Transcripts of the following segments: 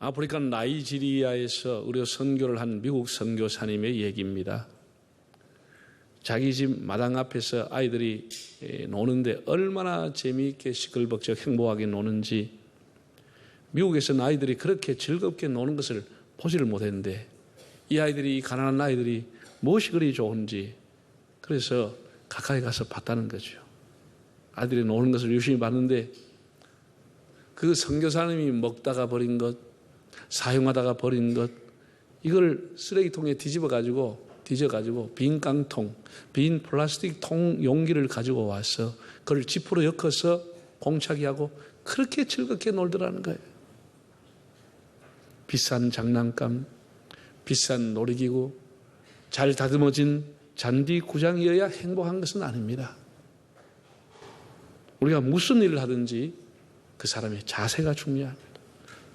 아프리카 나이지리아에서 의료 선교를 한 미국 선교사님의 얘기입니다. 자기 집 마당 앞에서 아이들이 노는데 얼마나 재미있게 시끌벅적 행복하게 노는지, 미국에서는 아이들이 그렇게 즐겁게 노는 것을 보지를 못했는데 이 아이들이, 이 가난한 아이들이 무엇이 그리 좋은지 그래서 가까이 가서 봤다는 거죠. 아이들이 노는 것을 유심히 봤는데 그 선교사님이 먹다가 버린 것, 사용하다가 버린 것, 이걸 쓰레기통에 뒤져가지고 빈 깡통, 빈 플라스틱 통 용기를 가지고 와서 그걸 지프로 엮어서 공차기 하고 그렇게 즐겁게 놀더라는 거예요. 비싼 장난감, 비싼 놀이기구, 잘 다듬어진 잔디 구장이어야 행복한 것은 아닙니다. 우리가 무슨 일을 하든지 그 사람의 자세가 중요합니다.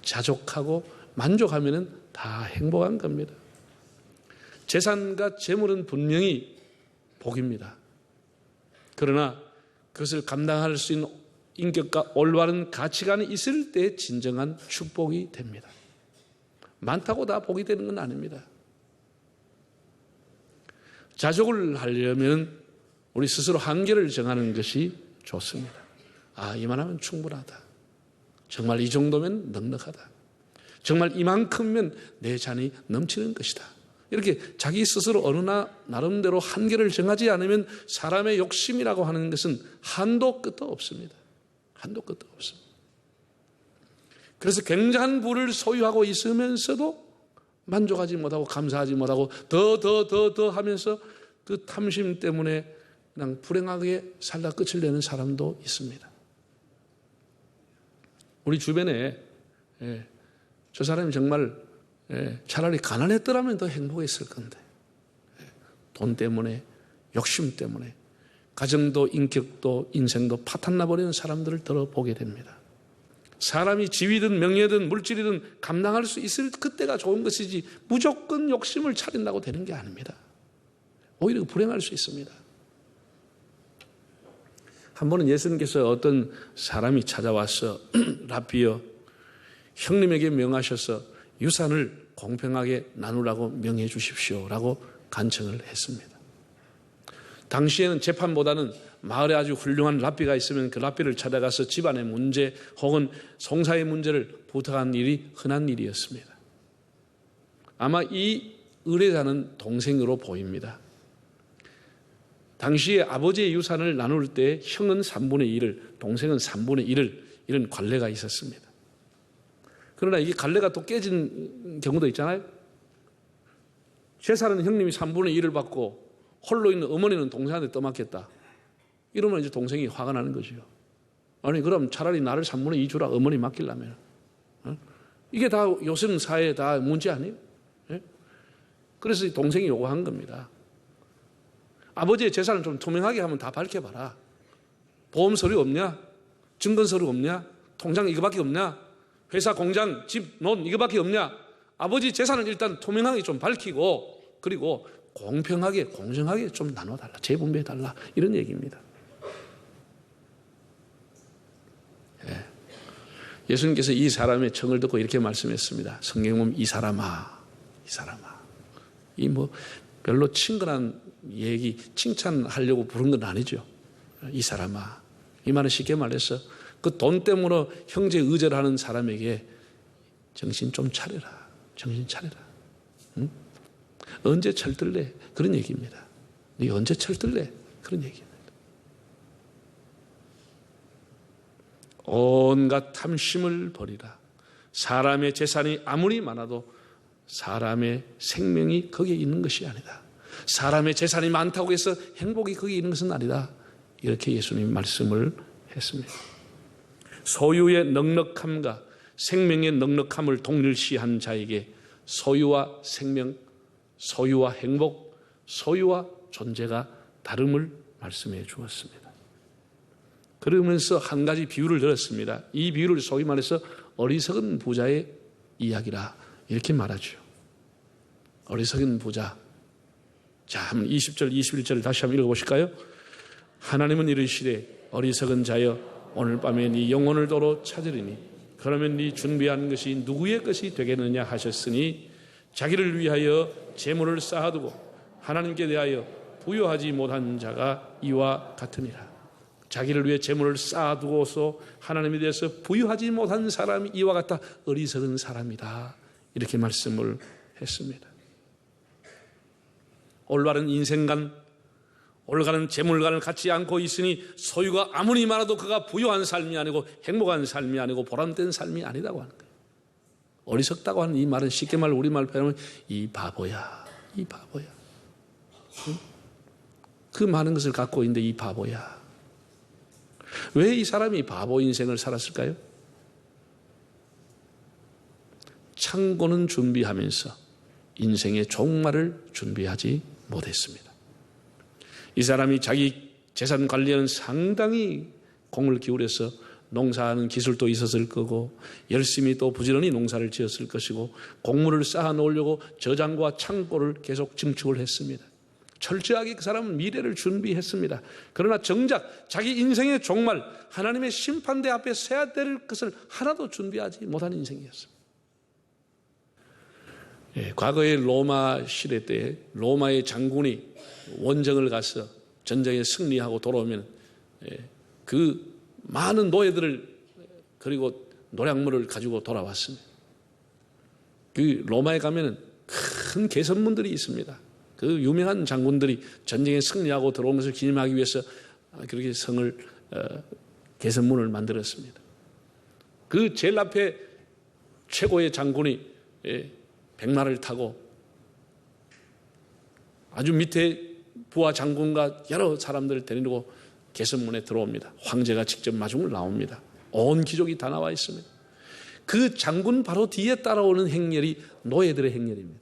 자족하고 만족하면 다 행복한 겁니다. 재산과 재물은 분명히 복입니다. 그러나 그것을 감당할 수 있는 인격과 올바른 가치관이 있을 때 진정한 축복이 됩니다. 많다고 다 복이 되는 건 아닙니다. 자족을 하려면 우리 스스로 한계를 정하는 것이 좋습니다. 이만하면 충분하다. 정말 이 정도면 넉넉하다. 정말 이만큼면 내 잔이 넘치는 것이다. 이렇게 자기 스스로 어느 나름대로 한계를 정하지 않으면 사람의 욕심이라고 하는 것은 한도 끝도 없습니다. 한도 끝도 없습니다. 그래서 굉장한 부를 소유하고 있으면서도 만족하지 못하고 감사하지 못하고 더 하면서 그 탐심 때문에 그냥 불행하게 살다 끝을 내는 사람도 있습니다. 우리 주변에 저 사람이 정말 차라리 가난했더라면 더 행복했을 건데 돈 때문에, 욕심 때문에 가정도 인격도 인생도 파탄나버리는 사람들을 들어보게 됩니다. 사람이 지위든 명예든 물질이든 감당할 수 있을 그때가 좋은 것이지 무조건 욕심을 차린다고 되는 게 아닙니다. 오히려 불행할 수 있습니다. 한 번은 예수님께서 어떤 사람이 찾아와서 라비여, 형님에게 명하셔서 유산을 공평하게 나누라고 명해 주십시오 라고 간청을 했습니다. 당시에는 재판보다는 마을에 아주 훌륭한 랍비가 있으면 그 랍비를 찾아가서 집안의 문제 혹은 송사의 문제를 부탁한 일이 흔한 일이었습니다. 아마 이 의뢰자는 동생으로 보입니다. 당시에 아버지의 유산을 나눌 때 형은 3분의 1을, 동생은 3분의 1을, 이런 관례가 있었습니다. 그러나 이게 관례가 또 깨진 경우도 있잖아요. 재산은 형님이 3분의 1을 받고 홀로 있는 어머니는 동생한테 떠맡겼다. 이러면 이제 동생이 화가 나는 거죠. 아니 그럼 차라리 나를 3분의 2 주라, 어머니 맡기려면. 이게 다 요즘 사회에 다 문제 아니에요? 그래서 동생이 요구한 겁니다. 아버지의 재산을 좀 투명하게 하면 다 밝혀봐라. 보험 서류 없냐? 증권 서류 없냐? 통장 이거밖에 없냐? 회사, 공장, 집, 논 이거밖에 없냐? 아버지 재산을 일단 투명하게 좀 밝히고 그리고 공평하게, 공정하게 좀 나눠달라. 재분배해달라. 이런 얘기입니다. 예수님께서 이 사람의 청을 듣고 이렇게 말씀했습니다. 성경에 보면 이 사람아. 이 별로 친근한 얘기, 칭찬하려고 부른 건 아니죠. 이 사람아. 이 말은 쉽게 말해서 그 돈 때문에 형제 의절하는 사람에게 정신 좀 차려라. 정신 차려라. 응? 언제 철들래? 그런 얘기입니다. 네 언제 철들래? 그런 얘기입니다. 온갖 탐심을 버리라. 사람의 재산이 아무리 많아도 사람의 생명이 거기에 있는 것이 아니다. 사람의 재산이 많다고 해서 행복이 거기에 있는 것은 아니다. 이렇게 예수님이 말씀을 했습니다. 소유의 넉넉함과 생명의 넉넉함을 동일시한 자에게 소유와 생명, 소유와 행복, 소유와 존재가 다름을 말씀해 주었습니다. 그러면서 한 가지 비유를 들었습니다. 이 비유를 소위 말해서 어리석은 부자의 이야기라 이렇게 말하죠. 어리석은 부자. 자, 한번 20절, 21절을 다시 한번 읽어보실까요? 하나님은 이르시되 어리석은 자여 오늘 밤에 네 영혼을 도로 찾으리니 그러면 네 준비한 것이 누구의 것이 되겠느냐 하셨으니 자기를 위하여 재물을 쌓아두고 하나님께 대하여 부요하지 못한 자가 이와 같으니라. 자기를 위해 재물을 쌓아두고서 하나님에 대해서 부유하지 못한 사람이 이와 같다. 어리석은 사람이다. 이렇게 말씀을 했습니다. 올바른 인생관, 올바른 재물관을 갖지 않고 있으니 소유가 아무리 많아도 그가 부유한 삶이 아니고 행복한 삶이 아니고 보람된 삶이 아니다고 하는 거예요. 어리석다고 하는 이 말은 쉽게 말 우리말 표현하면 이 바보야, 이 바보야. 응? 그 많은 것을 갖고 있는데 이 바보야. 왜 이 사람이 바보 인생을 살았을까요? 창고는 준비하면서 인생의 종말을 준비하지 못했습니다. 이 사람이 자기 재산 관리에는 상당히 공을 기울여서 농사하는 기술도 있었을 거고 열심히 또 부지런히 농사를 지었을 것이고 곡물을 쌓아 놓으려고 저장과 창고를 계속 증축을 했습니다. 철저하게 그 사람은 미래를 준비했습니다. 그러나 정작 자기 인생의 종말, 하나님의 심판대 앞에 서야 될 것을 하나도 준비하지 못한 인생이었습니다. 과거의 로마 시대 때 로마의 장군이 원정을 가서 전쟁에 승리하고 돌아오면 그 많은 노예들을 그리고 노략물을 가지고 돌아왔습니다. 그 로마에 가면 큰 개선문들이 있습니다. 그 유명한 장군들이 전쟁에 승리하고 들어온 것을 기념하기 위해서 그렇게 성을 개선문을 만들었습니다. 그 제일 앞에 최고의 장군이 백마를 타고 아주 밑에 부하 장군과 여러 사람들을 데리고 개선문에 들어옵니다. 황제가 직접 마중을 나옵니다. 온 귀족이 다 나와 있습니다. 그 장군 바로 뒤에 따라오는 행렬이 노예들의 행렬입니다.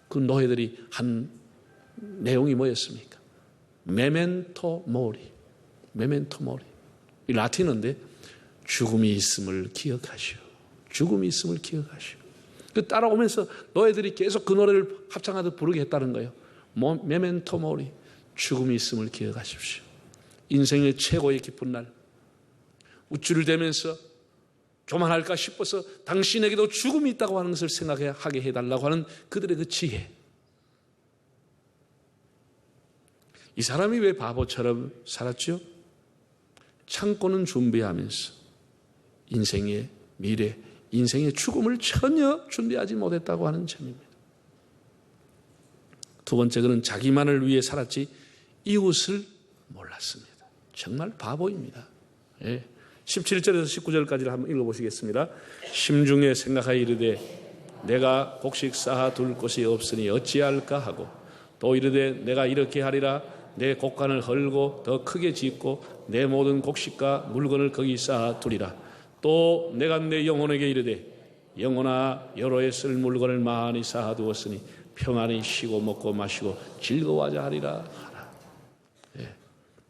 그 노예들이 한 내용이 뭐였습니까? 메멘토 모리. 메멘토 모리. 이 라틴어인데 죽음이 있음을 기억하시오. 죽음이 있음을 기억하시오. 그 따라오면서 노예들이 계속 그 노래를 합창하듯 부르게 했다는 거예요. 메멘토 모리. 죽음이 있음을 기억하십시오. 인생의 최고의 깊은 날 우쭐을 대면서 교만할까 싶어서 당신에게도 죽음이 있다고 하는 것을 생각하게 해달라고 하는 그들의 그 지혜. 이 사람이 왜 바보처럼 살았죠? 창고는 준비하면서 인생의 미래, 인생의 죽음을 전혀 준비하지 못했다고 하는 점입니다. 두 번째, 그는 자기만을 위해 살았지 이웃을 몰랐습니다. 정말 바보입니다. 17절에서 19절까지를 한번 읽어보시겠습니다. 심중에 생각하여 이르되 내가 곡식 쌓아 둘 곳이 없으니 어찌할까 하고 또 이르되 내가 이렇게 하리라 내 곡간을 헐고 더 크게 짓고 내 모든 곡식과 물건을 거기 쌓아 두리라. 또 내가 내 영혼에게 이르되 영혼아 여로에 쓸 물건을 많이 쌓아 두었으니 평안히 쉬고 먹고 마시고 즐거워하자 하리라.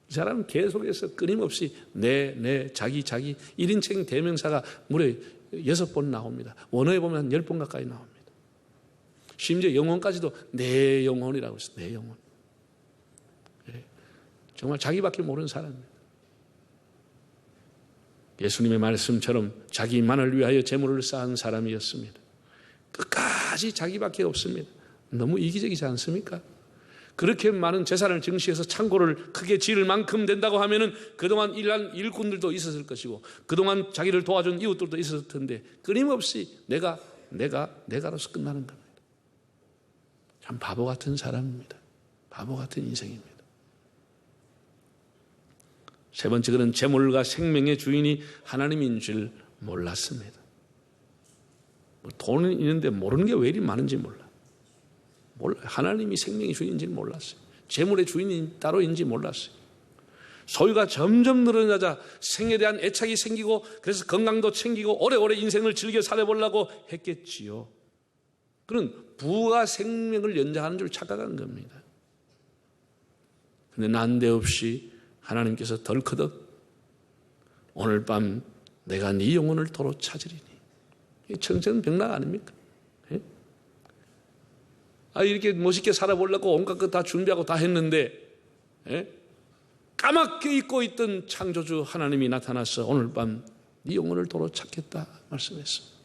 이 사람은 계속해서 끊임없이 내, 자기 1인칭 대명사가 무려 6번 나옵니다. 원어에 보면 한 10번 가까이 나옵니다. 심지어 영혼까지도 내 영혼이라고 했어요. 내 영혼. 정말 자기밖에 모르는 사람입니다. 예수님의 말씀처럼 자기만을 위하여 재물을 쌓은 사람이었습니다. 끝까지 자기밖에 없습니다. 너무 이기적이지 않습니까? 그렇게 많은 재산을 증시해서 창고를 크게 지을 만큼 된다고 하면은 그동안 일한 일꾼들도 있었을 것이고 그동안 자기를 도와준 이웃들도 있었을 텐데 끊임없이 내가로서 끝나는 겁니다. 참 바보 같은 사람입니다. 바보 같은 인생입니다. 세 번째, 그는 재물과 생명의 주인이 하나님인 줄 몰랐습니다. 돈은 있는데 모르는 게 왜 이리 많은지 몰라요. 하나님이 생명의 주인인지 몰랐어요. 재물의 주인이 따로인지 몰랐어요. 소유가 점점 늘어나자 생에 대한 애착이 생기고 그래서 건강도 챙기고 오래오래 인생을 즐겨 살아보려고 했겠지요. 그는 부가 생명을 연장하는 줄 착각한 겁니다. 그런데 난데없이 하나님께서 덜커덕 오늘 밤 내가 네 영혼을 도로 찾으리니. 청천벽락 아닙니까? 이렇게 멋있게 살아보려고 온갖 것 다 준비하고 다 했는데 까맣게 잊고 있던 창조주 하나님이 나타나서 오늘 밤 네 영혼을 도로 찾겠다 말씀했습니다.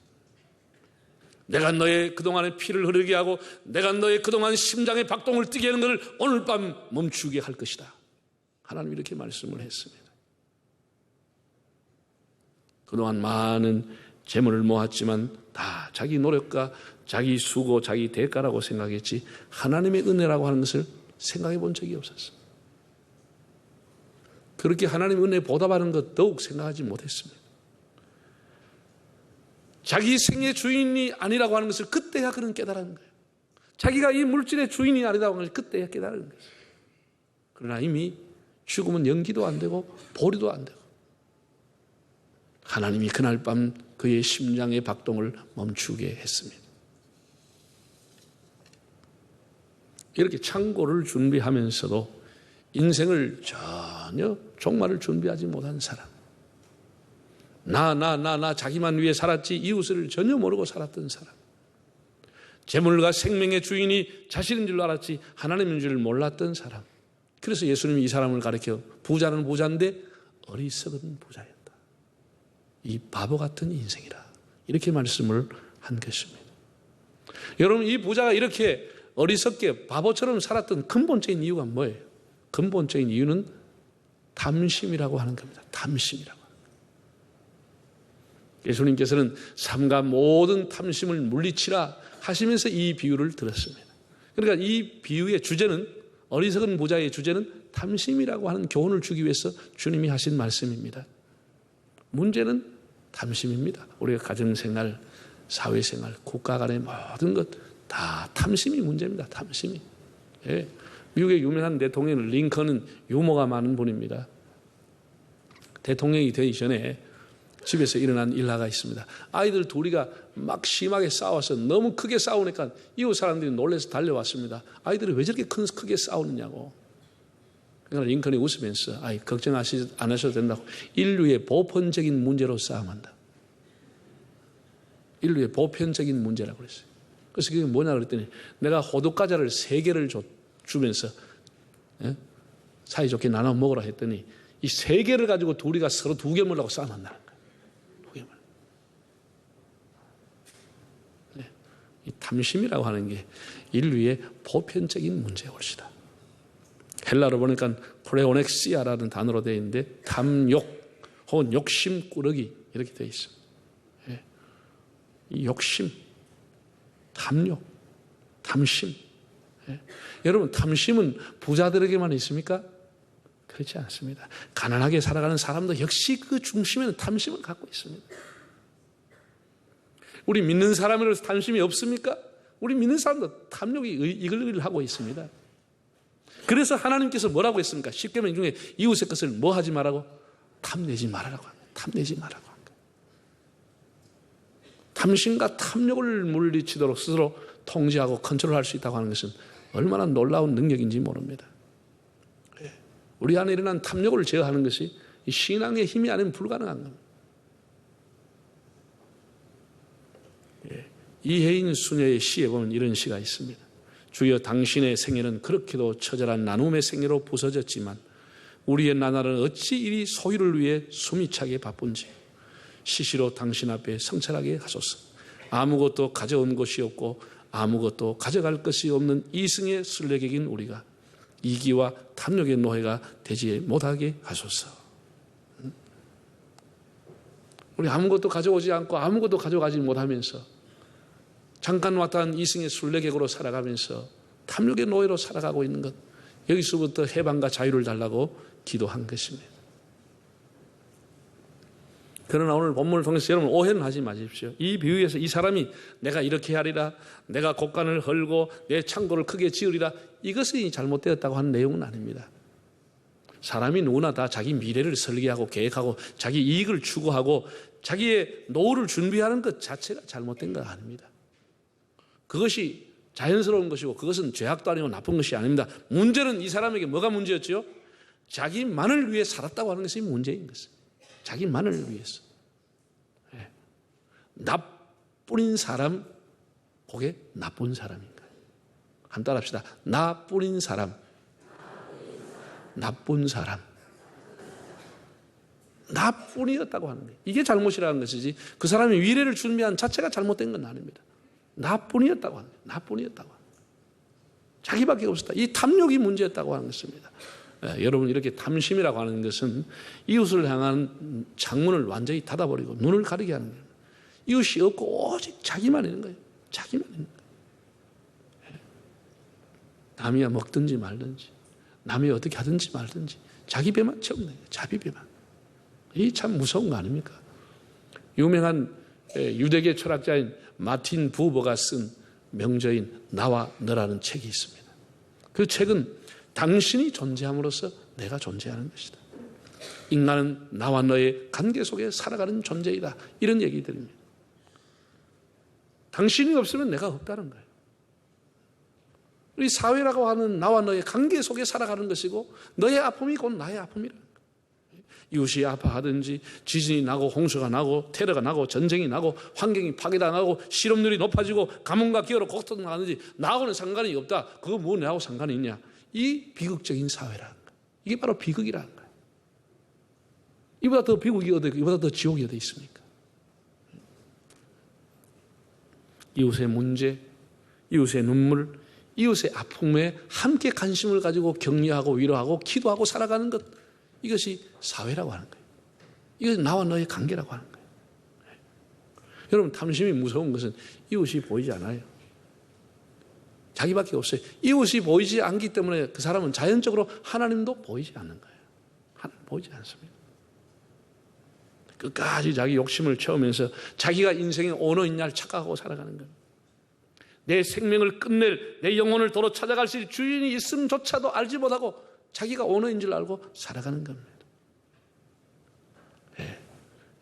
내가 너의 그동안의 피를 흐르게 하고 내가 너의 그동안 심장의 박동을 뛰게 하는 것을 오늘 밤 멈추게 할 것이다. 하나님 이렇게 말씀을 했습니다. 그동안 많은 재물을 모았지만 다 자기 노력과 자기 수고, 자기 대가라고 생각했지 하나님의 은혜라고 하는 것을 생각해 본 적이 없었습니다. 그렇게 하나님의 은혜에 보답하는 것 더욱 생각하지 못했습니다. 자기 생의 주인이 아니라고 하는 것을 그때야 그는 깨달은 거예요. 자기가 이 물질의 주인이 아니라고 하는 것을 그때야 깨달은 거예요. 그러나 이미 죽으면 연기도 안 되고 보리도 안 되고 하나님이 그날 밤 그의 심장의 박동을 멈추게 했습니다. 이렇게 창고를 준비하면서도 인생을 전혀 종말을 준비하지 못한 사람, 나 자기만 위해 살았지 이웃을 전혀 모르고 살았던 사람, 재물과 생명의 주인이 자신인 줄 알았지 하나님인 줄 몰랐던 사람. 그래서 예수님이 이 사람을 가르쳐 부자는 부자인데 어리석은 부자였다. 이 바보 같은 인생이라 이렇게 말씀을 한 것입니다. 여러분, 이 부자가 이렇게 어리석게 바보처럼 살았던 근본적인 이유가 뭐예요? 근본적인 이유는 탐심이라고 하는 겁니다. 탐심이라고. 예수님께서는 삼가 모든 탐심을 물리치라 하시면서 이 비유를 들었습니다. 그러니까 이 비유의 주제는, 어리석은 부자의 주제는 탐심이라고 하는 교훈을 주기 위해서 주님이 하신 말씀입니다. 문제는 탐심입니다. 우리가 가정생활, 사회생활, 국가 간의 모든 것 다 탐심이 문제입니다. 탐심이. 예. 미국의 유명한 대통령 링컨은 유머가 많은 분입니다. 대통령이 되기 전에 집에서 일어난 일화가 있습니다. 아이들 둘이가 막 심하게 싸워서 너무 크게 싸우니까 이웃 사람들이 놀라서 달려왔습니다. 아이들이 왜 저렇게 크게 싸우느냐고. 그러니까 링컨이 웃으면서 걱정 안 하셔도 된다고. 인류의 보편적인 문제로 싸움한다. 인류의 보편적인 문제라고 그랬어요. 그래서 그게 뭐냐 그랬더니 내가 호두과자를 3개를 주면서 사이좋게 나눠 먹으라 했더니 이 3개를 가지고 둘이가 서로 2개 먹으려고 싸움한다는 거예요. 2개 먹으려고. 이 탐심이라고 하는 게 인류의 보편적인 문제의 것이다. 헬라로 보니까 프레오넥시아라는 단어로 되어 있는데 탐욕 혹은 욕심 꾸러기 이렇게 되어 있습니다. 이 욕심, 탐욕, 탐심. 여러분, 탐심은 부자들에게만 있습니까? 그렇지 않습니다. 가난하게 살아가는 사람도 역시 그 중심에는 탐심을 갖고 있습니다. 우리 믿는 사람으로서 탐심이 없습니까? 우리 믿는 사람도 탐욕이 이글이글하고 있습니다. 그래서 하나님께서 뭐라고 했습니까? 십계명 중에 이웃의 것을 뭐 하지 말라고? 탐내지 말라고 합니다. 탐내지 말라고 합니다. 탐심과 탐욕을 물리치도록 스스로 통제하고 컨트롤할 수 있다고 하는 것은 얼마나 놀라운 능력인지 모릅니다. 우리 안에 일어난 탐욕을 제어하는 것이 이 신앙의 힘이 아니면 불가능한 겁니다. 이혜인 수녀의 시에 보면 이런 시가 있습니다. 주여 당신의 생애는 그렇게도 처절한 나눔의 생애로 부서졌지만 우리의 나날은 어찌 이리 소유를 위해 숨이 차게 바쁜지 시시로 당신 앞에 성찰하게 하소서. 아무것도 가져온 것이 없고 아무것도 가져갈 것이 없는 이승의 순례객인 우리가 이기와 탐욕의 노예가 되지 못하게 하소서. 우리 아무것도 가져오지 않고 아무것도 가져가지 못하면서 잠깐 왔다 한 이승의 순례객으로 살아가면서 탐욕의 노예로 살아가고 있는 것, 여기서부터 해방과 자유를 달라고 기도한 것입니다. 그러나 오늘 본문을 통해서 여러분 오해는 하지 마십시오. 이 비유에서 이 사람이 내가 이렇게 하리라, 내가 곡간을 헐고 내 창고를 크게 지으리라, 이것이 잘못되었다고 하는 내용은 아닙니다. 사람이 누구나 다 자기 미래를 설계하고 계획하고 자기 이익을 추구하고 자기의 노후를 준비하는 것 자체가 잘못된 것 아닙니다. 그것이 자연스러운 것이고 그것은 죄악도 아니고 나쁜 것이 아닙니다. 문제는 이 사람에게 뭐가 문제였죠? 자기만을 위해 살았다고 하는 것이 문제인 것입니다. 자기만을 위해서. 나뿐인 사람, 그게 나쁜 사람인가요? 한 따라 합시다. 나뿐인 사람, 나쁜 사람. 나뿐이었다고 하는 거예요. 이게 잘못이라는 것이지 그 사람이 위례를 준비한 자체가 잘못된 건 아닙니다. 나뿐이었다고 하는 거예요. 나뿐이었다고 하는 거예요. 자기밖에 없었다. 이 탐욕이 문제였다고 하는 것입니다. 여러분, 이렇게 탐심이라고 하는 것은 이웃을 향한 창문을 완전히 닫아버리고 눈을 가리게 하는 거예요. 이웃이 없고 오직 자기만 있는 거예요. 자기만 있는 거예요. 남이야 먹든지 말든지, 남이 어떻게 하든지 말든지 자기 배만 채우는 거예요. 자기 배만. 이 참 무서운 거 아닙니까? 유명한 유대계 철학자인 마틴 부버가 쓴 명저인 나와 너라는 책이 있습니다. 그 책은 당신이 존재함으로써 내가 존재하는 것이다. 인간은 나와 너의 관계 속에 살아가는 존재이다. 이런 얘기들입니다. 당신이 없으면 내가 없다는 거예요. 우리 사회라고 하는 나와 너의 관계 속에 살아가는 것이고 너의 아픔이 곧 나의 아픔이라는 거예요. 이웃이 아파하든지 지진이 나고 홍수가 나고 테러가 나고 전쟁이 나고 환경이 파괴당하고 실업률이 높아지고 가뭄과 기후로 고통당하든지 나하고는 상관이 없다. 그거 뭐 나하고 상관이 있냐. 이 비극적인 사회라는 거예요. 이게 바로 비극이라는 거예요. 이보다 더 비극이 어디, 이보다 더 지옥이 어디 있습니까? 이웃의 문제, 이웃의 눈물, 이웃의 아픔에 함께 관심을 가지고 격려하고 위로하고 기도하고 살아가는 것, 이것이 사회라고 하는 거예요. 이것이 나와 너의 관계라고 하는 거예요. 여러분, 탐심이 무서운 것은 이웃이 보이지 않아요. 자기밖에 없어요. 이웃이 보이지 않기 때문에 그 사람은 자연적으로 하나님도 보이지 않는 거예요. 하나님 보이지 않습니다. 끝까지 자기 욕심을 채우면서 자기가 인생의 오너인 날 착각하고 살아가는 거예요. 내 생명을 끝낼, 내 영혼을 도로 찾아갈 수 있는 주인이 있음조차도 알지 못하고 자기가 오너인 줄 알고 살아가는 겁니다. 네.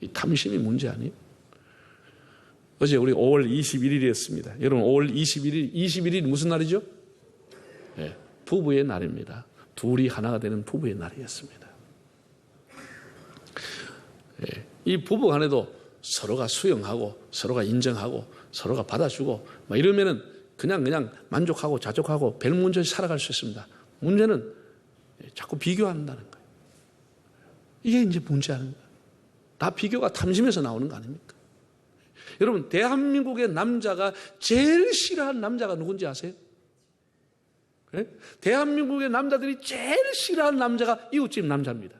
이 탐심이 문제 아니에요? 어제 우리 5월 21일이었습니다. 여러분, 5월 21일이 무슨 날이죠? 네. 부부의 날입니다. 둘이 하나가 되는 부부의 날이었습니다. 네. 이 부부 간에도 서로가 수용하고 서로가 인정하고 서로가 받아주고 막 이러면은 그냥 만족하고 자족하고 별 문제 없이 살아갈 수 있습니다. 문제는 자꾸 비교한다는 거예요. 이게 이제 문제라는 거예요. 다 비교가 탐심에서 나오는 거 아닙니까? 여러분, 대한민국의 남자가 제일 싫어하는 남자가 누군지 아세요? 네? 대한민국의 남자들이 제일 싫어하는 남자가 이웃집 남자입니다.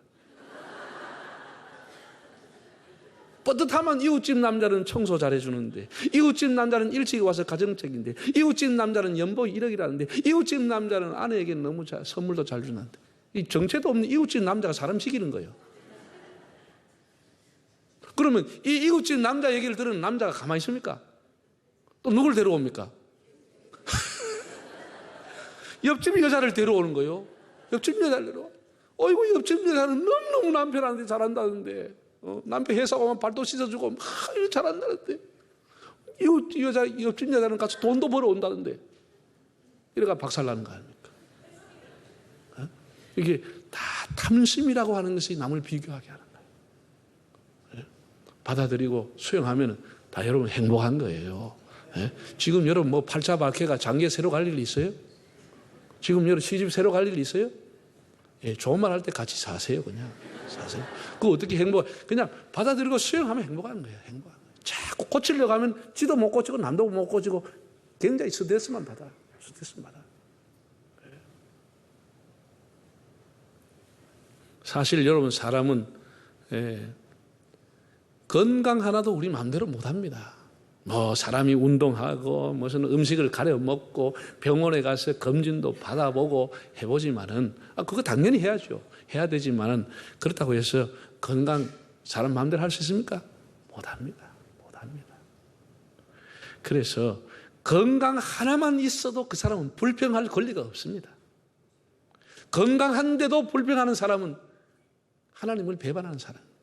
뻗듯하면 이웃집 남자는 청소 잘해주는데, 이웃집 남자는 일찍 와서 가정책인데, 이웃집 남자는 연봉 1억이라는데, 이웃집 남자는 아내에게 너무 선물도 잘 주는데, 이 정체도 없는 이웃집 남자가 사람 시키는 거예요. 그러면 이 이웃집 남자 얘기를 들은 남자가 가만히 있습니까? 또 누굴 데려옵니까? 옆집 여자를 데려오는 거예요. 옆집 여자를 데려와. 어이구, 옆집 여자는 너무너무 남편한테 잘한다는데, 남편 회사 오면 발도 씻어주고 막 잘한다는데, 옆집 여자는 같이 돈도 벌어온다는데, 이래가 박살나는 거 아닙니까? 이게 다 탐심이라고 하는 것이 남을 비교하게 하는 거예요. 받아들이고 수용하면 다 여러분 행복한 거예요. 지금 여러분 뭐 팔자 박해가 장계 새로 갈 일 있어요? 지금 여러분 시집 새로 갈 일 있어요? 좋은 말 할 때 같이 사세요. 그냥 사세요. 그거 어떻게 그냥 받아들이고 수용하면 행복한 거예요. 행복한 거예요. 자꾸 고치려고 하면 지도 못 고치고 남도 못 고치고 굉장히 스트레스만 받아. 스트레스만 받아. 사실 여러분, 사람은 건강 하나도 우리 마음대로 못합니다. 뭐 사람이 운동하고 무슨 음식을 가려 먹고 병원에 가서 검진도 받아보고 해보지만은 그거 당연히 해야죠. 해야 되지만은 그렇다고 해서 건강 사람 마음대로 할 수 있습니까? 못합니다. 못합니다. 그래서 건강 하나만 있어도 그 사람은 불평할 권리가 없습니다. 건강한데도 불평하는 사람은 하나님을 배반하는 사람입니다.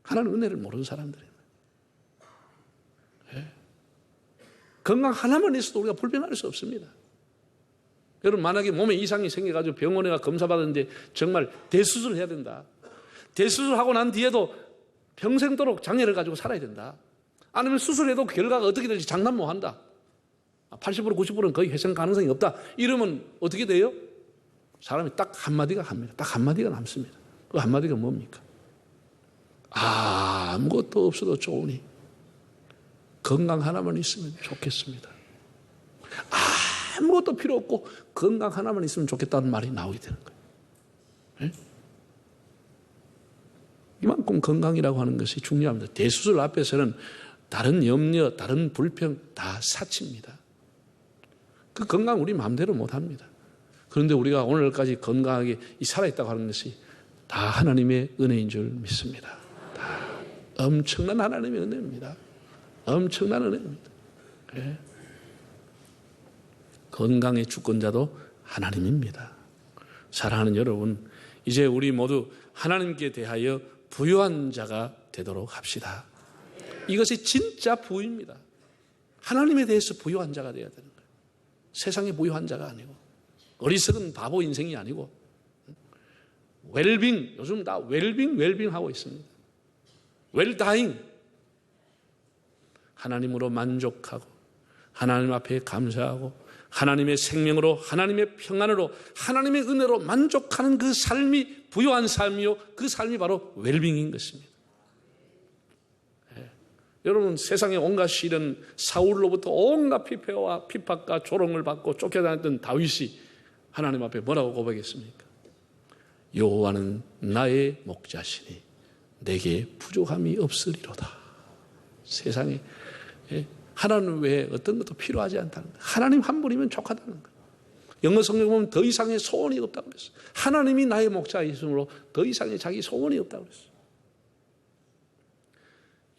하나님 은혜를 모르는 사람들입니다. 건강 하나만 있어도 우리가 불평할 수 없습니다. 여러분, 만약에 몸에 이상이 생겨가지고 병원에 가 검사받았는데 정말 대수술을 해야 된다. 대수술하고 난 뒤에도 평생도록 장애를 가지고 살아야 된다. 아니면 수술해도 결과가 어떻게 될지 장담 못 한다. 80% 90%는 거의 회생 가능성이 없다. 이러면 어떻게 돼요? 사람이 딱 한마디가 합니다. 딱 한마디가 남습니다. 그 한마디가 뭡니까? 아무것도 없어도 좋으니 건강 하나만 있으면 좋겠습니다. 아무것도 필요 없고 건강 하나만 있으면 좋겠다는 말이 나오게 되는 거예요. 네? 이만큼 건강이라고 하는 것이 중요합니다. 대수술 앞에서는 다른 염려, 다른 불평 다 사치입니다. 그 건강 우리 마음대로 못합니다. 그런데 우리가 오늘까지 건강하게 살아있다고 하는 것이 다 하나님의 은혜인 줄 믿습니다. 다 엄청난 하나님의 은혜입니다. 엄청난 은혜입니다. 네. 건강의 주권자도 하나님입니다. 사랑하는 여러분, 이제 우리 모두 하나님께 대하여 부유한 자가 되도록 합시다. 이것이 진짜 부유입니다. 하나님에 대해서 부유한 자가 되어야 되는 거예요. 세상에 부유한 자가 아니고, 어리석은 바보 인생이 아니고, 웰빙, 요즘 다 웰빙 하고 있습니다. 웰다잉. 하나님으로 만족하고, 하나님 앞에 감사하고, 하나님의 생명으로, 하나님의 평안으로, 하나님의 은혜로 만족하는 그 삶이 부유한 삶이요, 그 삶이 바로 웰빙인 것입니다. 네. 여러분, 세상의 온갖 시련, 사울로부터 온갖 피폐와 핍박과 조롱을 받고 쫓겨다녔던 다윗이 하나님 앞에 뭐라고 고백했습니까? 여호와는 나의 목자시니 내게 부족함이 없으리로다. 세상에 하나님 외에 어떤 것도 필요하지 않다는 거예요. 하나님 한 분이면 족하다는 거예요. 영어 성경 보면 더 이상의 소원이 없다고 그랬어요. 하나님이 나의 목자이심으로 더 이상의 자기 소원이 없다고 그랬어요.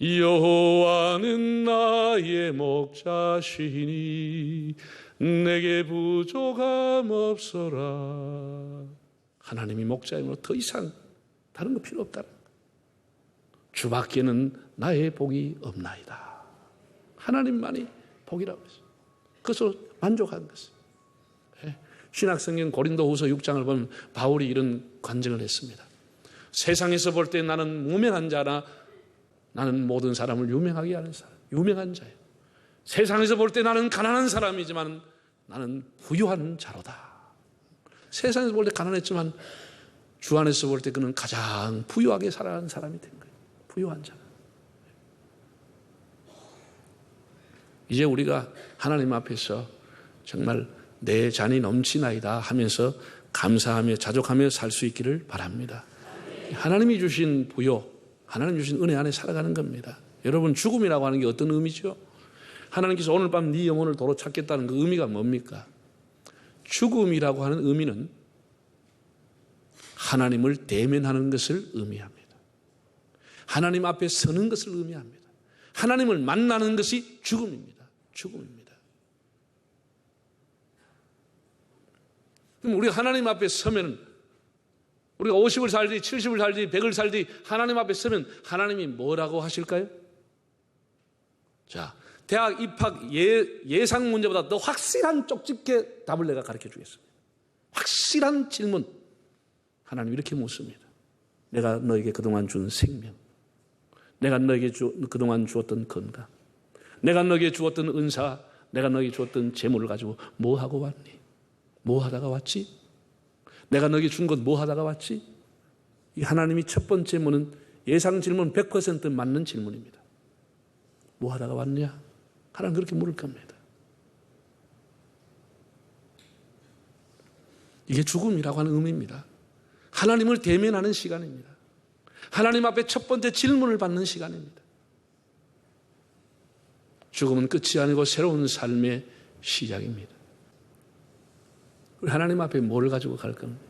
여호와는 나의 목자시니 내게 부족함 없어라. 하나님이 목자이므로 더 이상 다른 거 필요 없다는 거예요. 주밖에는 나의 복이 없나이다. 하나님만이 복이라고 했어요. 그래서 만족한 것입니다. 신약성경 고린도후서 6장을 보면 바울이 이런 간증을 했습니다. 세상에서 볼 때 나는 무명한 자나 나는 모든 사람을 유명하게 하는 사람, 유명한 자예요. 세상에서 볼 때 나는 가난한 사람이지만 나는 부유한 자로다. 세상에서 볼 때 가난했지만 주 안에서 볼 때 그는 가장 부유하게 살아가는 사람이 된 거예요. 부유한 자. 이제 우리가 하나님 앞에서 정말 내 잔이 넘치나이다 하면서 감사하며 자족하며 살 수 있기를 바랍니다. 하나님이 주신 부요, 하나님 주신 은혜 안에 살아가는 겁니다. 여러분, 죽음이라고 하는 게 어떤 의미죠? 하나님께서 오늘 밤 네 영혼을 도로 찾겠다는 그 의미가 뭡니까? 죽음이라고 하는 의미는 하나님을 대면하는 것을 의미합니다. 하나님 앞에 서는 것을 의미합니다. 하나님을 만나는 것이 죽음입니다. 죽음입니다. 그럼 우리가 하나님 앞에 서면 우리가 50을 살지 70을 살지 100을 살지 하나님 앞에 서면 하나님이 뭐라고 하실까요? 자, 대학 입학 예상 문제보다 더 확실한 쪽집게 답을 내가 가르쳐 주겠습니다. 확실한 질문. 하나님 이렇게 묻습니다. 내가 너에게 그동안 준 생명, 내가 너에게 그동안 주었던 건강, 내가 너에게 주었던 은사, 내가 너에게 주었던 재물을 가지고 뭐 하고 왔니? 뭐 하다가 왔지? 내가 너에게 준 것 뭐 하다가 왔지? 이 하나님이 첫 번째 문은 예상 질문 100% 맞는 질문입니다. 뭐 하다가 왔냐? 하나님 그렇게 물을 겁니다. 이게 죽음이라고 하는 의미입니다. 하나님을 대면하는 시간입니다. 하나님 앞에 첫 번째 질문을 받는 시간입니다. 죽음은 끝이 아니고 새로운 삶의 시작입니다. 우리 하나님 앞에 뭘 가지고 갈 겁니까?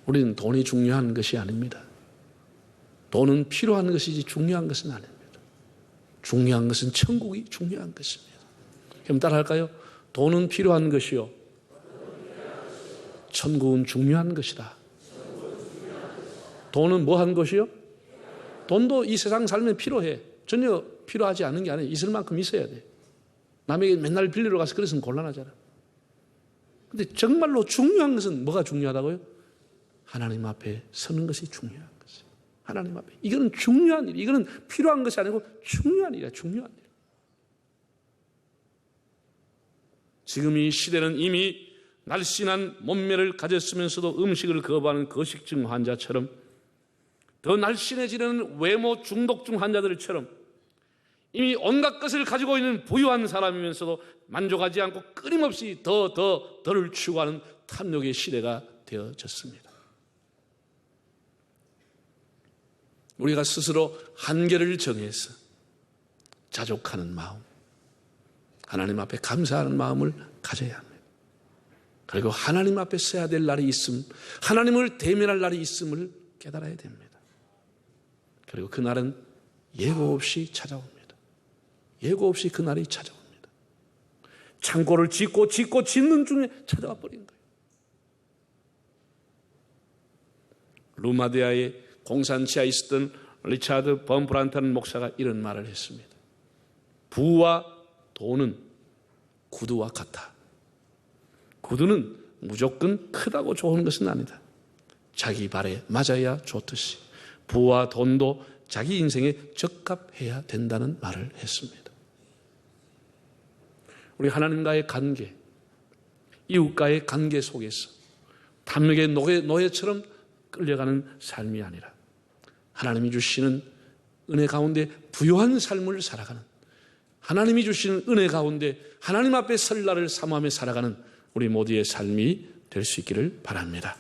우리는 돈이 중요한 것이 아닙니다. 돈은 필요한 것이지 중요한 것은 아닙니다. 중요한 것은 천국이 중요한 것입니다. 그럼 따라할까요? 돈은 필요한 것이요, 천국은 중요한 것이다. 돈은 뭐 한 것이요? 돈도 이 세상 살면 필요해. 전혀 필요하지 않은 게 아니에요. 있을 만큼 있어야 돼. 남에게 맨날 빌리러 가서 그래서는 곤란하잖아. 근데 정말로 중요한 것은 뭐가 중요하다고요? 하나님 앞에 서는 것이 중요한 것이에요. 하나님 앞에. 이거는 중요한 일, 이거는 필요한 것이 아니고 중요한 일이야, 중요한 일. 지금 이 시대는 이미 날씬한 몸매를 가졌으면서도 음식을 거부하는 거식증 환자처럼 더 날씬해지는 외모 중독증 환자들처럼 이미 온갖 것을 가지고 있는 부유한 사람이면서도 만족하지 않고 끊임없이 더를 추구하는 탐욕의 시대가 되어졌습니다. 우리가 스스로 한계를 정해서 자족하는 마음, 하나님 앞에 감사하는 마음을 가져야 합니다. 그리고 하나님 앞에 서야 될 날이 있음, 하나님을 대면할 날이 있음을 깨달아야 됩니다. 그리고 그날은 예고 없이 찾아옵니다. 예고 없이 그날이 찾아옵니다. 창고를 짓고 짓는 중에 찾아와 버린 거예요. 루마디아의 공산치하에 있었던 리차드 범프란트라는 목사가 이런 말을 했습니다. 부와 돈은 구두와 같아. 구두는 무조건 크다고 좋은 것은 아니다. 자기 발에 맞아야 좋듯이 부와 돈도 자기 인생에 적합해야 된다는 말을 했습니다. 우리 하나님과의 관계, 이웃과의 관계 속에서 탐욕의 노예처럼 끌려가는 삶이 아니라 하나님이 주시는 은혜 가운데 부요한 삶을 살아가는, 하나님이 주시는 은혜 가운데 하나님 앞에 설 날을 사모하며 살아가는 우리 모두의 삶이 될 수 있기를 바랍니다.